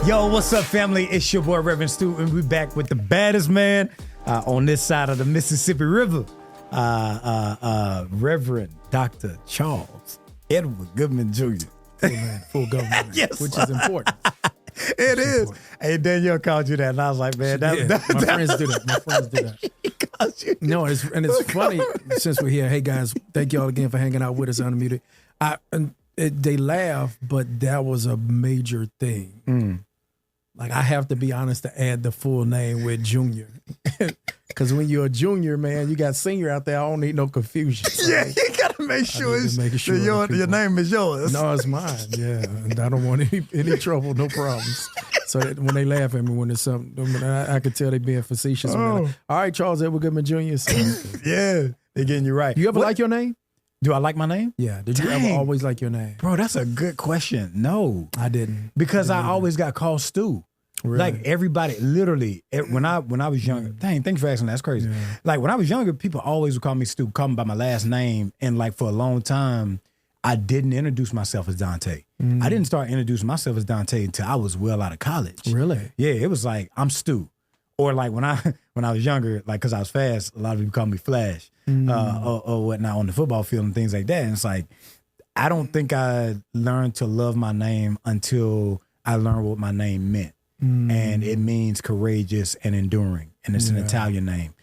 Yo, what's up, family? It's your boy, Reverend Stu, and we back with the baddest man on this side of the Mississippi River, Reverend Dr. Charles Edward Goodman Jr. Full government, Yes, which is important. It is. Hey, Danielle called you that, and I was like, man, My friends do that. My friends do that. He called you. No, it's funny since we're here. Hey guys, thank y'all again for hanging out with us Unmuted. They laugh, but that was a major thing. Like, I have to be honest to add the full name with junior. Because when you're a junior, man, you got senior out there. I don't need no confusion. So Yeah, you got to make sure, your name is yours. No, it's mine. Yeah, and I don't want any trouble, no problems. So that when they laugh at me when it's something, I could tell they being facetious. All right, Charles Edward Goodman Jr. So, yeah, they're getting you right. You ever like your name? Do I like my name? Yeah. Did you ever always like your name? Bro, that's a good question. No. I didn't. Because I always got called Stu. Really? Like, everybody, literally, when I was younger, thank you for asking that. That's crazy. Yeah. Like, when I was younger, people always would call me Stu, call me by my last name. And, like, for a long time, I didn't introduce myself as Dante. I didn't start introducing myself as Dante until I was well out of college. Really? Yeah, it was like, I'm Stu. Or, like, when I was younger, like, because I was fast, a lot of people call me Flash or whatnot on the football field and things like that. And it's like, I don't think I learned to love my name until I learned what my name meant. And it means courageous and enduring, and it's an Italian name.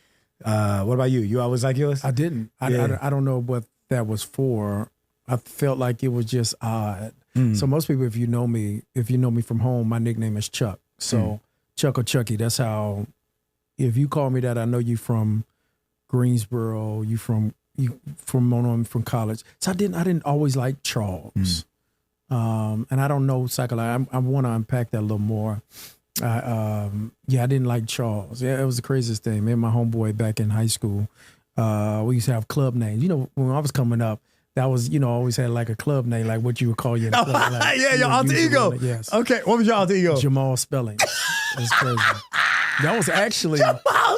What about you? You always like yours? I didn't. I don't know what that was for. I felt like it was just odd. So most people, if you know me from home, my nickname is Chuck. So Chuck or Chucky, that's how. If you call me that, I know you from Greensboro. You from college. So I didn't always like Charles. And I don't know psychologically. I want to unpack that a little more. I didn't like Charles. Yeah, it was the craziest thing. Me and my homeboy back in high school, we used to have club names. You know, when I was coming up, that was, always had like a club name, like what you would call your club. Like, your alter ego. Yes. Okay, what was your alter ego? Jamal Spellings. That's crazy. That was actually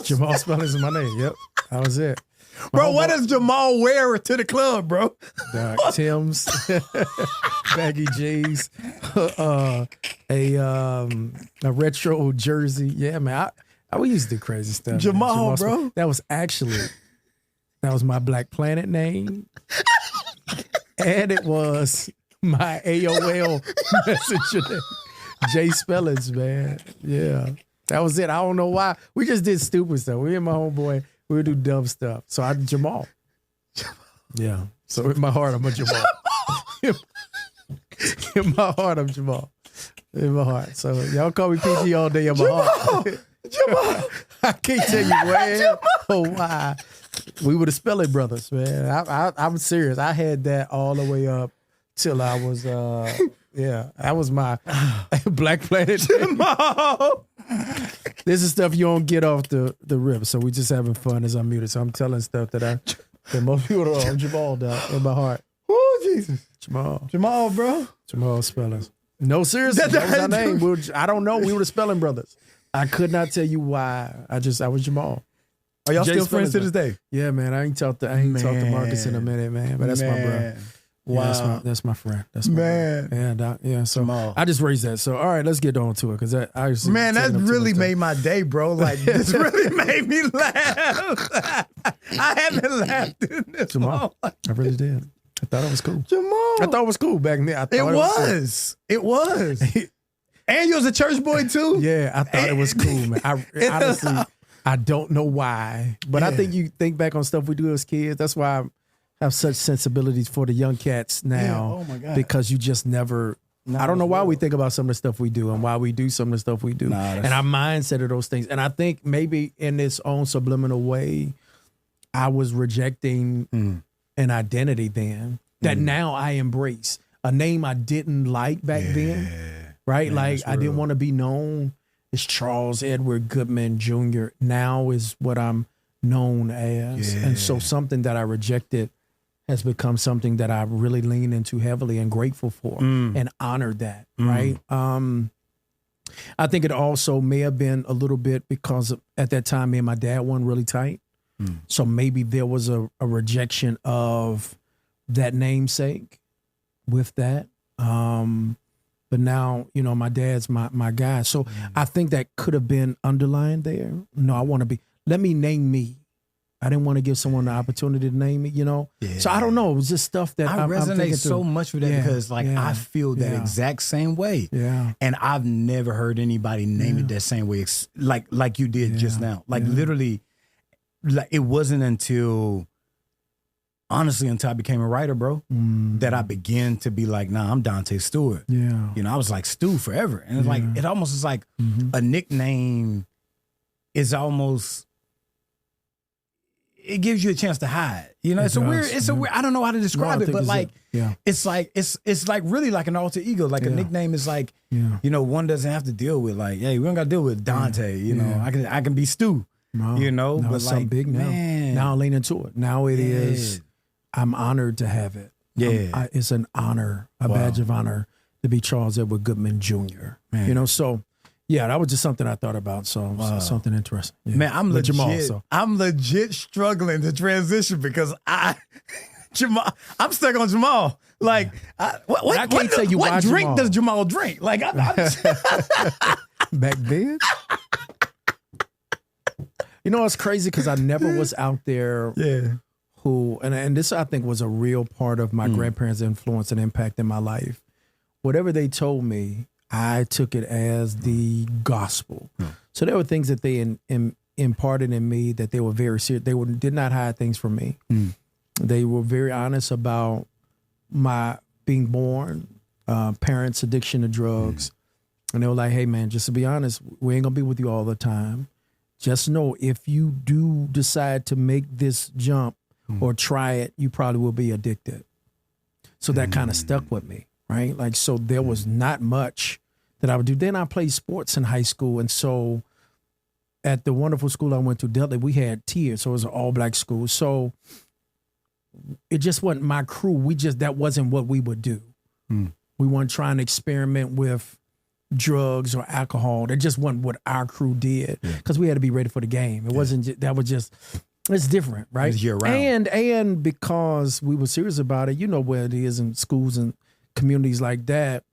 Jamal Spellings is my name. Yep, that was it. Bro, what does Jamal wear to the club, bro? Tim's, baggy jeans, a retro jersey. Yeah, man, I used to do crazy stuff. Jamal, bro. That was my Black Planet name, and it was my AOL messenger name, J Spellings, man. Yeah, that was it. I don't know why. We just did stupid stuff. We and my homeboy. We would do dumb stuff. So I'm Jamal. Yeah. So in my heart, I'm a Jamal. In my heart, I'm Jamal. In my heart. So y'all call me PG all day in my heart. Jamal. I can't tell you where or why. We were the Spelling Brothers, man. I'm serious. I had that all the way up till I was, that was my Black Planet. Jamal. This is stuff you don't get off the rip, so we just having fun as I'm muted. So I'm telling stuff that most people don't. I'm Jamal down in my heart. Oh, Jesus. Jamal, bro. Jamal Spellings. No, seriously, that was our name. I don't know. We were the Spelling Brothers. I could not tell you why. I was Jamal. Are y'all still friends to this day? Yeah, man. I ain't talked to Marcus in a minute, man. But that's my bro. Wow, yeah, that's my friend. That's my man. And so Jamal. I just raised that. So all right, let's get on to it because that really made my day, bro. Like this really made me laugh. I haven't laughed in this Jamal. I really did. I thought it was cool. Jamal. I thought it was cool back then. It was. And you was a church boy too. Yeah, I thought it was cool, man. Honestly, I don't know why, but I think you think back on stuff we do as kids. That's why I have such sensibilities for the young cats now. Yeah. Oh my God. Because you just never. I don't know why we think about some of the stuff we do and why we do some of the stuff we do, and our mindset of those things. And I think maybe in its own subliminal way, I was rejecting an identity then that now I embrace. A name I didn't like back then, right? Man, like I didn't want to be known as Charles Edward Goodman Jr. Now is what I'm known as, and so something that I rejected has become something that I really lean into heavily and grateful for and honored that, right? I think it also may have been a little bit because at that time, me and my dad weren't really tight. So maybe there was a rejection of that namesake with that. But now, my dad's my guy. So I think that could have been underlying there. No, let me name me. I didn't want to give someone the opportunity to name me, Yeah. So I don't know. It was just stuff that I resonate so much with that because I feel that exact same way. Yeah. And I've never heard anybody name it that same way, like you did just now. Literally, it wasn't until I became a writer, bro, that I began to be like, nah, I'm Dante Stewart. Yeah. I was like Stu forever. And it's it almost is like a nickname is almost, it gives you a chance to hide. It's a weird, I don't know how to describe it, but it's like really like an alter ego. Like a nickname is like, one doesn't have to deal with like, hey, we don't got to deal with Dante, I can be Stu, No, but it's like, something big now. Man. Now I lean into it. Now it is, I'm honored to have it. Yeah. It's an honor, a badge of honor to be Charles Edward Goodman Jr. Man. So yeah, that was just something I thought about. So something interesting. Yeah. Man, I'm legit. Jamal, I'm legit struggling to transition because Jamal, I'm stuck on Jamal. Like, what drink does Jamal drink? Like, I'm back then. It's crazy because I never was out there. Yeah. Who and this I think was a real part of my grandparents' influence and impact in my life. Whatever they told me, I took it as the gospel. So there were things that they imparted in me that they were very serious. They did not hide things from me. They were very honest about my being born, parents' addiction to drugs. And they were like, hey, man, just to be honest, we ain't going to be with you all the time. Just know if you do decide to make this jump or try it, you probably will be addicted. So that kind of stuck with me, right? Like, so there was not much that I would do. Then I played sports in high school. And so at the wonderful school I went to, Delta, we had tiers. So it was an all-black school. So it just wasn't my crew. That wasn't what we would do. We weren't trying to experiment with drugs or alcohol. That just wasn't what our crew did because we had to be ready for the game. It wasn't, that was just, it's different, right? It's year-round. And because we were serious about it, where it is in schools and communities like that,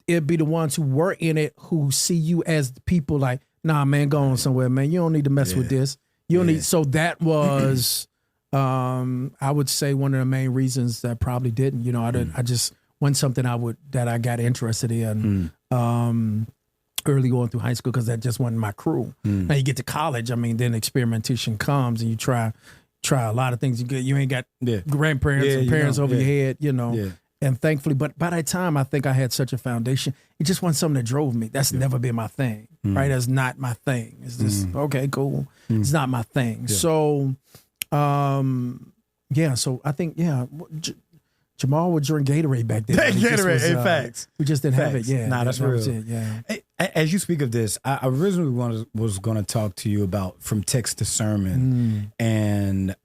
it'd be the ones who were in it who see you as the people like, nah, man, go on somewhere, man. You don't need to mess with this. You don't need. So that was, I would say, one of the main reasons that probably didn't. I just wasn't something that I got interested in early on through high school because that just wasn't my crew. Now you get to college, then experimentation comes and you try a lot of things. You ain't got grandparents and parents over your head, And thankfully, but by that time, I think I had such a foundation. It just wasn't something that drove me. That's never been my thing, right? That's not my thing. It's just, okay, cool. It's not my thing. So, so I think, Jamal would drink Gatorade back then. Gatorade, facts. We just didn't have it. Yeah, nah, that's real. Was it, yeah. As you speak of this, I originally was going to talk to you about from text to sermon and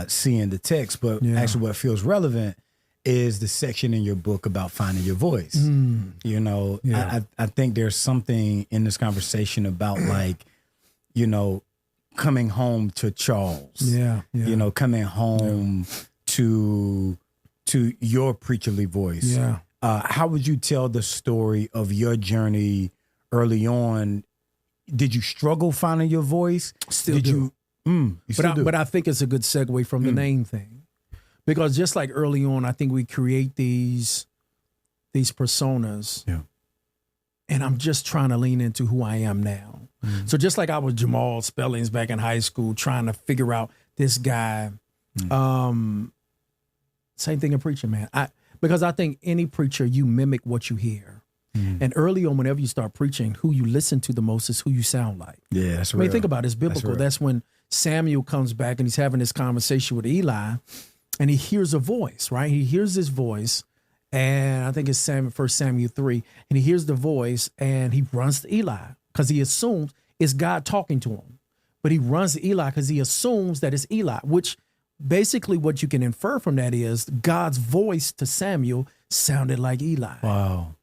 seeing the text, but actually what feels relevant is the section in your book about finding your voice. I think there's something in this conversation about coming home to Charles. Coming home to your preacherly voice. How would you tell the story of your journey early on? Did you struggle finding your voice? Still do. But I think it's a good segue from the name thing. Because just like early on, I think we create these personas. And I'm just trying to lean into who I am now. So just like I was Jamal Spellings back in high school, trying to figure out this guy. Same thing in preaching, man. Because I think any preacher, you mimic what you hear. And early on, whenever you start preaching, who you listen to the most is who you sound like. Yeah, that's real. Think about it. It's biblical. That's when Samuel comes back and he's having this conversation with Eli. And he hears a voice, right? He hears this voice, and I think it's 1 Samuel 3, and he hears the voice, and he runs to Eli because he assumes it's God talking to him. But he runs to Eli because he assumes that it's Eli, which basically what you can infer from that is God's voice to Samuel sounded like Eli. Wow.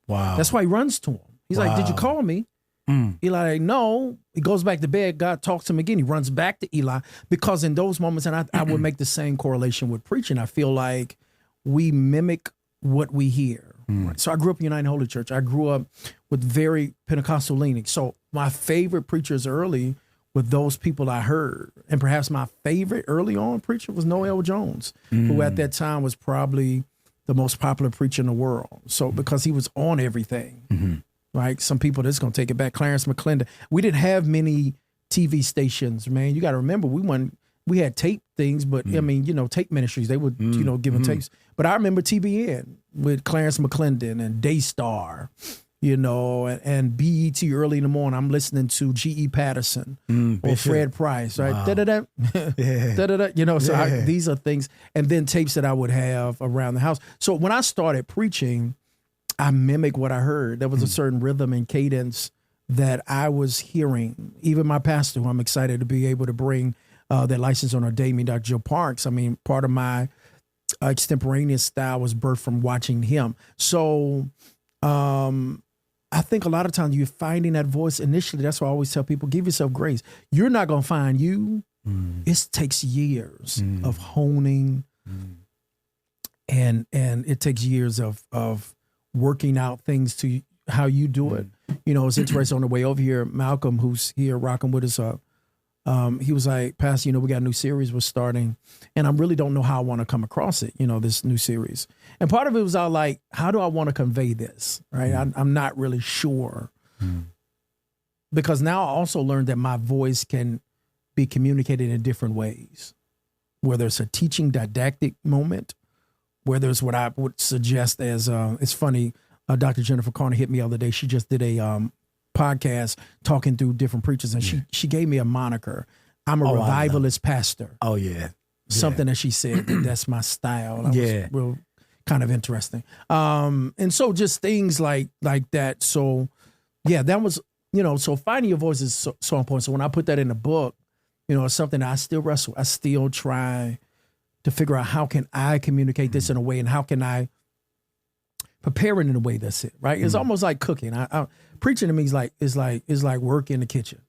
That's why he runs to him. He's like, did you call me? Eli like, no. He goes back to bed. God talks to him again. He runs back to Eli because in those moments, and I would make the same correlation with preaching. I feel like we mimic what we hear. Right? So I grew up in United Holy Church. I grew up with very Pentecostal leaning. So my favorite preachers early were those people I heard. And perhaps my favorite early on preacher was Noel Jones, who at that time was probably the most popular preacher in the world. So because he was on everything, right? Some people that's going to take it back. Clarence McClendon. We didn't have many TV stations, man. You got to remember, we had tape things, but I mean, tape ministries, they would, give them tapes. But I remember TBN with Clarence McClendon and Daystar, and BET early in the morning. I'm listening to G.E. Patterson or Fred Price, right? Wow. Da-da-da. So these are things. And then tapes that I would have around the house. So when I started preaching, I mimicked what I heard. There was a certain rhythm and cadence that I was hearing. Even my pastor, who I'm excited to be able to bring that license on ordained me, Dr. Joe Parks. I mean, part of my extemporaneous style was birthed from watching him. So I think a lot of times you're finding that voice initially. That's why I always tell people, give yourself grace. You're not going to find you. It takes years of honing and it takes years of working out things to how you do it. It's interesting on the way over here, Malcolm, who's here rocking with us, he was like, Pastor, we got a new series we're starting, and I really don't know how I want to come across it, this new series. And part of it was like, how do I want to convey this, right? I'm not really sure. Because now I also learned that my voice can be communicated in different ways, whether it's a teaching didactic moment, whether it's what I would suggest as, it's funny, Dr. Jennifer Carter hit me the other day. She just did a podcast talking through different preachers, and she gave me a moniker. I'm a revivalist pastor. Oh yeah. Something that she said that's my style. That was real kind of interesting. And so just things like that. So yeah, that was, so finding your voice is so important. So when I put that in the book, it's something that I still wrestle. I still try to figure out how can I communicate this in a way, and how can I prepare it in a way that's it, right? It's almost like cooking. I preaching to me is like work in the kitchen,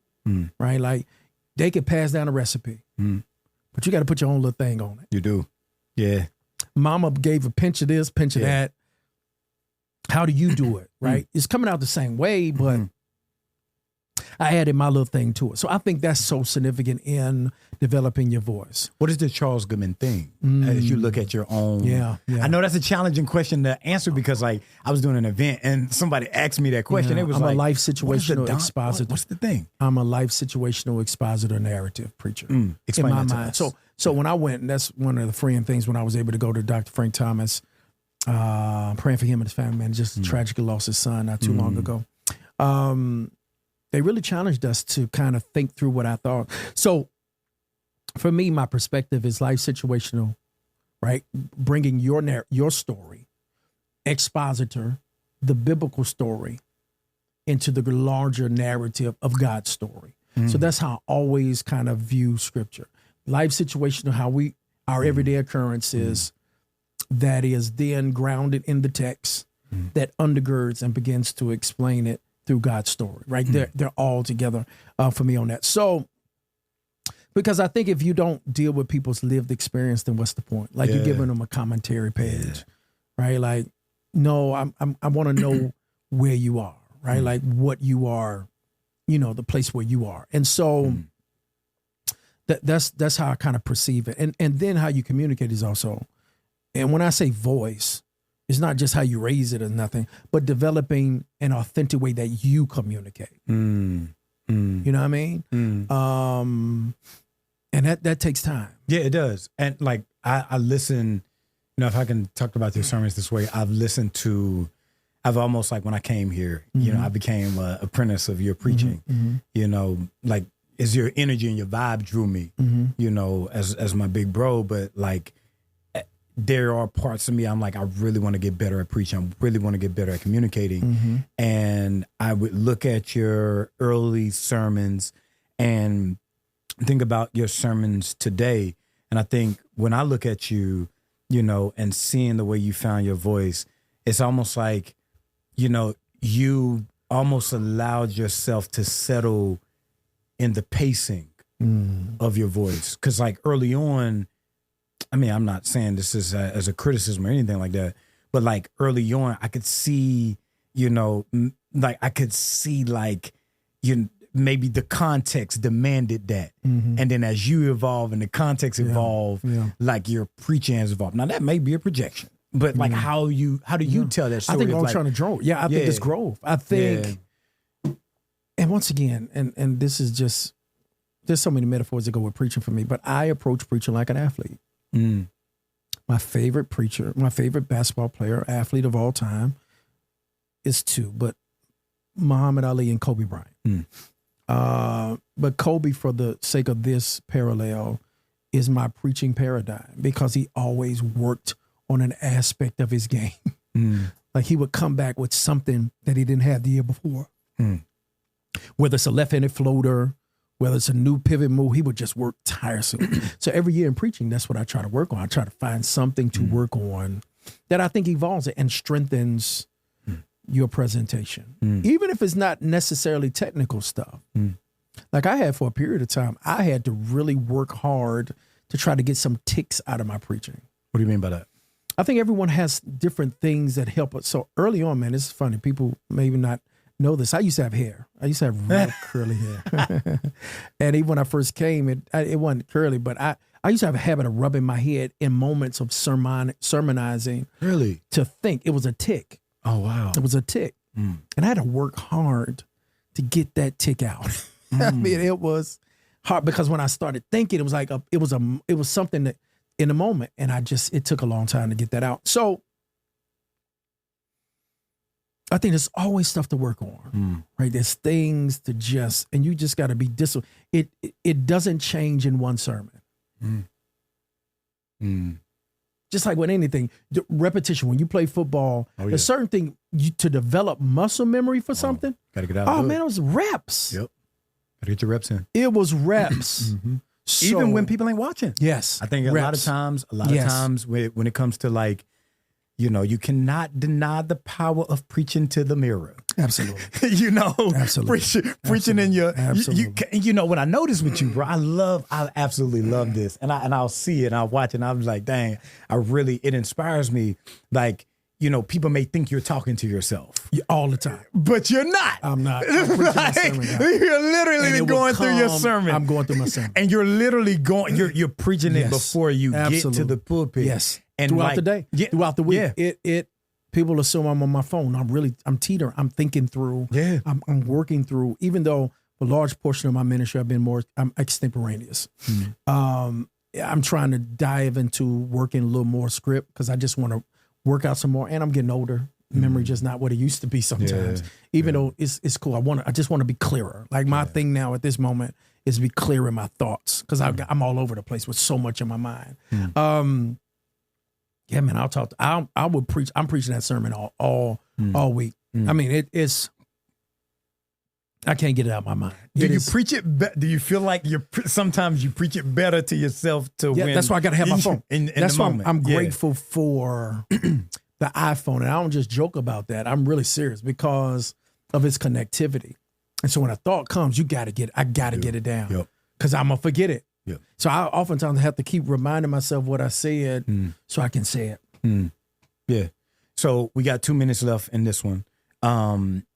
right? Like they could pass down a recipe, but you got to put your own little thing on it. You do, yeah. Mama gave a pinch of this, pinch of that. How do you do it, right? It's coming out the same way, but I added my little thing to it. So I think that's so significant in developing your voice. What is the Charles Goodman thing as you look at your own? Yeah. I know that's a challenging question to answer because I was doing an event and somebody asked me that question. Yeah, It was I'm like, a life situational expositor. What's the thing? I'm a life situational expositor narrative preacher. Explain in my that to mind. us. So when I went, and that's one of the freeing things when I was able to go to Dr. Frank Thomas, praying for him and his family, man, just tragically lost his son not too long ago. They really challenged us to kind of think through what I thought. So for me, my perspective is life situational, right? Bringing your story, expositor, the biblical story, into the larger narrative of God's story. So that's how I always kind of view scripture. Life situational, how our everyday occurrences, that is then grounded in the text that undergirds and begins to explain it through God's story, right? They're all together for me on that. So, because I think if you don't deal with people's lived experience, then what's the point? Like you're giving them a commentary page, right? Like, no, I want to know where you are, right? Like what you are, the place where you are. And so that's how I kind of perceive it. And then how you communicate is also, and when I say voice, it's not just how you raise it or nothing, but developing an authentic way that you communicate. You know what I mean? And that takes time. Yeah, it does. And like I listen, if I can talk about your sermons this way, I've almost like when I came here, I became an apprentice of your preaching. Like is your energy and your vibe drew me, as my big bro, but like there are parts of me I'm like, I really want to get better at preaching. I really want to get better at communicating. And I would look at your early sermons and think about your sermons today. And I think when I look at you, and seeing the way you found your voice, it's almost like, you almost allowed yourself to settle in the pacing of your voice. Because like early on, I mean, I'm not saying this is as a criticism or anything like that, but like early on, I could see, like I could see like, maybe the context demanded that. And then as you evolve and the context evolve, like your preaching has evolved. Now that may be a projection, but like how do you tell that story? I think I'm trying to draw. Yeah, I think it's growth. I think, and once again, and this is just, there's so many metaphors that go with preaching for me, but I approach preaching like an athlete. My favorite preacher, my favorite basketball player, athlete of all time is two, but Muhammad Ali and Kobe Bryant. But Kobe, for the sake of this parallel, is my preaching paradigm because he always worked on an aspect of his game. Like he would come back with something that he didn't have the year before. Whether it's a left-handed floater, whether it's a new pivot move, he would just work tiresomely. So every year in preaching, that's what I try to work on. I try to find something to work on that I think evolves it and strengthens your presentation, even if it's not necessarily technical stuff. Like I had for a period of time, I had to really work hard to try to get some ticks out of my preaching. What do you mean by that? I think everyone has different things that help us. So early on, man, this is funny. People maybe not know this. I used to have hair. I used to have real curly hair. And even when I first came, it wasn't curly, but I used to have a habit of rubbing my head in moments of sermonizing. Really? To think. It was a tick. Oh, wow. It was a tick. And I had to work hard to get that tick out. I mean, it was hard because when I started thinking, it was like it was something that in the moment, and it took a long time to get that out. So I think there's always stuff to work on, right? There's things to and you just got to be disciplined. It doesn't change in one sermon. Just like with anything, the repetition. When you play football, there's certain thing to develop muscle memory for something. Got to get out. Oh man, it was reps. Yep. Got to get your reps in. It was reps. So, even when people ain't watching. Yes. I think a lot of times when it comes to like, you cannot deny the power of preaching to the mirror. Absolutely. Absolutely. Preaching in your, what I noticed with you, bro, I absolutely love this. And I'll see it and I'll watch it and I'm like, dang, it inspires me. Like, people may think you're talking to yourself. All the time. But you're not. I'm not. I'm preaching my sermon, you're literally going through your sermon. I'm going through my sermon. And you're literally you're preaching it before you get to the pulpit. Yes. And throughout the day, throughout the week. Yeah. People assume I'm on my phone. I'm teetering. I'm thinking through. Yeah. I'm working through, even though a large portion of my ministry, I'm extemporaneous. I'm trying to dive into working a little more script because I just want to work out some more, and I'm getting older. Memory just not what it used to be sometimes. Even though it's cool, I just want to be clearer. Like my thing now at this moment is to be clear in my thoughts because I'm all over the place with so much in my mind. Yeah, man, I would preach. I'm preaching that sermon all week. I mean, it's. I can't get it out of my mind. Do you preach it? Do you feel like sometimes you preach it better to yourself to win? That's why I got to have my phone. That's why I'm grateful for the iPhone, and I don't just joke about that. I'm really serious because of its connectivity. And so when a thought comes, I got to get it down because I'm gonna forget it. Yep. So I oftentimes have to keep reminding myself what I said so I can say it. Yeah. So we got 2 minutes left in this one.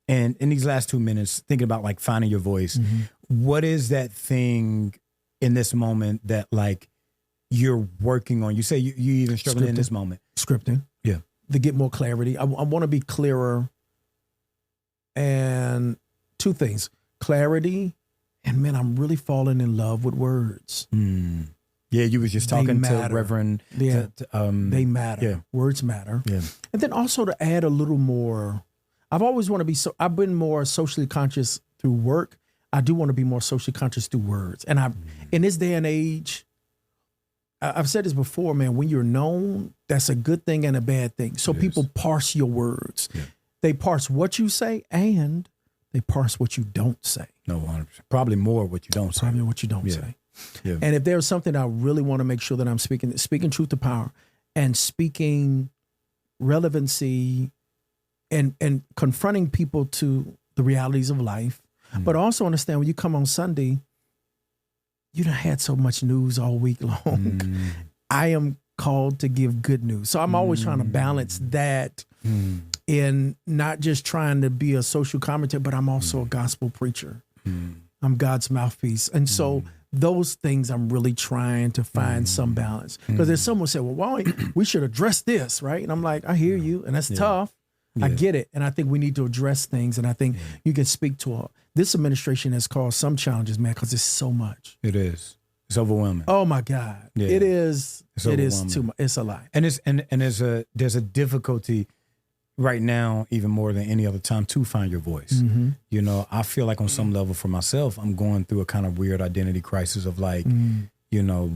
And in these last 2 minutes, thinking about like finding your voice, what is that thing in this moment that like you're working on? You say you even struggling in this moment. Scripting. Yeah. To get more clarity. I want to be clearer. And 2 things, clarity. And man, I'm really falling in love with words. Yeah, you was just talking to Reverend. Yeah, they matter. Yeah. Words matter. Yeah. And then also to add a little more, I've been more socially conscious through work. I do want to be more socially conscious through words. And in this day and age, I've said this before, man, when you're known, that's a good thing and a bad thing. So people parse your words. Yeah. They parse what you say and they parse what you don't say. No, 100%. Probably more what you don't say. Probably what you don't say. Yeah. And if there's something I really want to make sure that I'm speaking truth to power and speaking relevancy and confronting people to the realities of life, but also understand when you come on Sunday, you done had so much news all week long. I am called to give good news. So I'm always trying to balance that in not just trying to be a social commentator, but I'm also a gospel preacher. I'm God's mouthpiece. And so those things I'm really trying to find some balance. Because there's someone said, well, why we should address this, right? And I'm like, I hear you, and that's tough. I get it. And I think we need to address things. And I think you can speak to this administration has caused some challenges, man, because it's so much. It is. It's overwhelming. Oh my God. Yeah. It is. It is too much. It's a lot. And there's a difficulty right now, even more than any other time, to find your voice. You know, I feel like on some level for myself, I'm going through a kind of weird identity crisis of like, you know,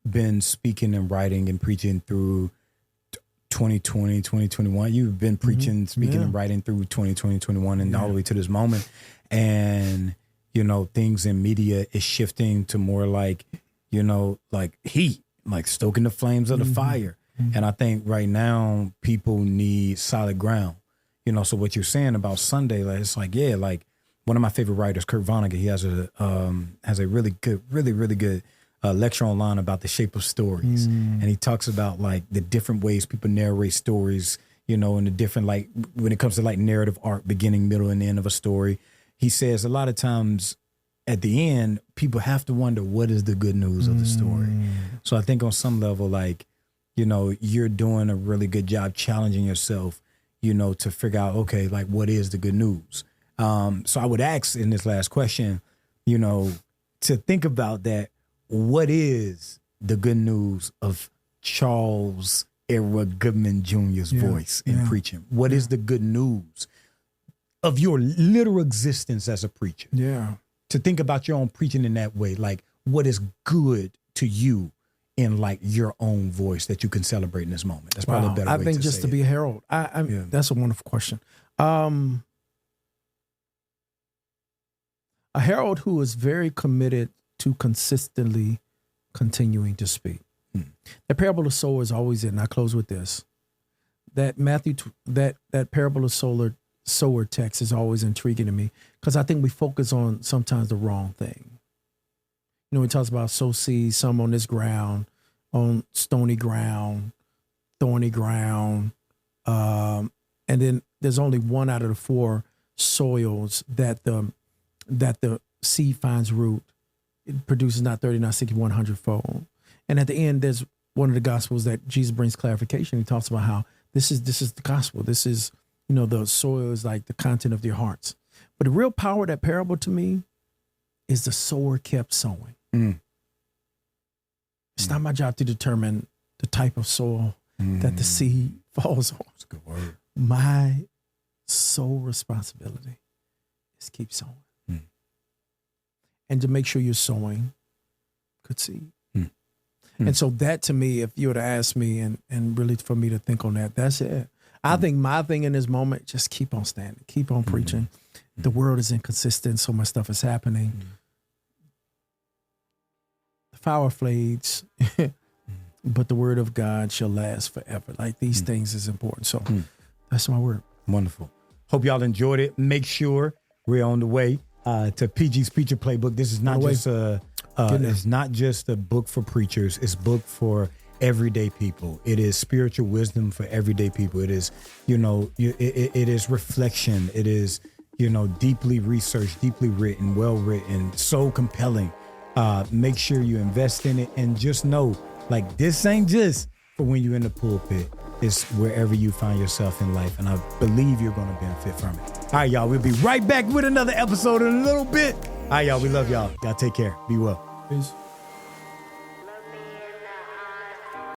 been speaking and writing and preaching through 2020, 2021. You've been preaching, speaking and writing through 2020, 21 and all the way to this moment. And, you know, things in media is shifting to more like, you know, like heat, like stoking the flames of the fire. And I think right now people need solid ground, you know. So what you're saying about Sunday, like, it's like, yeah, like one of my favorite writers, Kurt Vonnegut, he has a really good lecture online about the shape of stories. And he talks about like the different ways people narrate stories, you know, and the different, like when it comes to like narrative arc, beginning, middle, and end of a story. He says a lot of times at the end, people have to wonder what is the good news of the story. So I think on some level, like, you know, you're doing a really good job challenging yourself, you know, to figure out, okay, like what is the good news? So I would ask in this last question, you know, to think about that. What is the good news of Charles Edward Goodman Jr.'s voice in preaching? What is the good news of your literal existence as a preacher? Yeah. To think about your own preaching in that way, like what is good to you in like your own voice that you can celebrate in this moment? That's probably a better way to say it. I think just to be a herald. That's a wonderful question. A herald who is very committed to consistently continuing to speak. The parable of sower is always in. I close with this. That that parable of sower text is always intriguing to me because I think we focus on sometimes the wrong thing. You know, he talks about sow seeds, some on this ground, on stony ground, thorny ground. And then there's only one out of the four soils that the seed finds root. It produces not 30, not 60, 100-fold. And at the end, there's one of the gospels that Jesus brings clarification. He talks about how this is the gospel. This is, you know, the soil is like the content of your hearts. But the real power of that parable to me is the sower kept sowing. It's not my job to determine the type of soil that the seed falls on. That's a good word. My sole responsibility is keep sowing. And to make sure you're sowing good seed. And so that to me, if you were to ask me and really for me to think on that, that's it. I think my thing in this moment, just keep on standing, keep on preaching. The world is inconsistent. So much stuff is happening. The flower fades, but the word of God shall last forever. Like these things is important. So that's my word. Wonderful. Hope y'all enjoyed it. Make sure we're on the way to PG's Preacher Playbook. This is not just it's not just a book for preachers. It's a book for everyday people. It is spiritual wisdom for everyday people. It is, you know, it is reflection. It is, you know, deeply researched, deeply written, well written, so compelling. Make sure you invest in it and just know, like, this ain't just for when you're in the pulpit. It's wherever you find yourself in life, and I believe you're going to benefit from it. All right, y'all, we'll be right back with another episode in a little bit. All right, y'all, we love y'all. Y'all take care. Be well. Peace.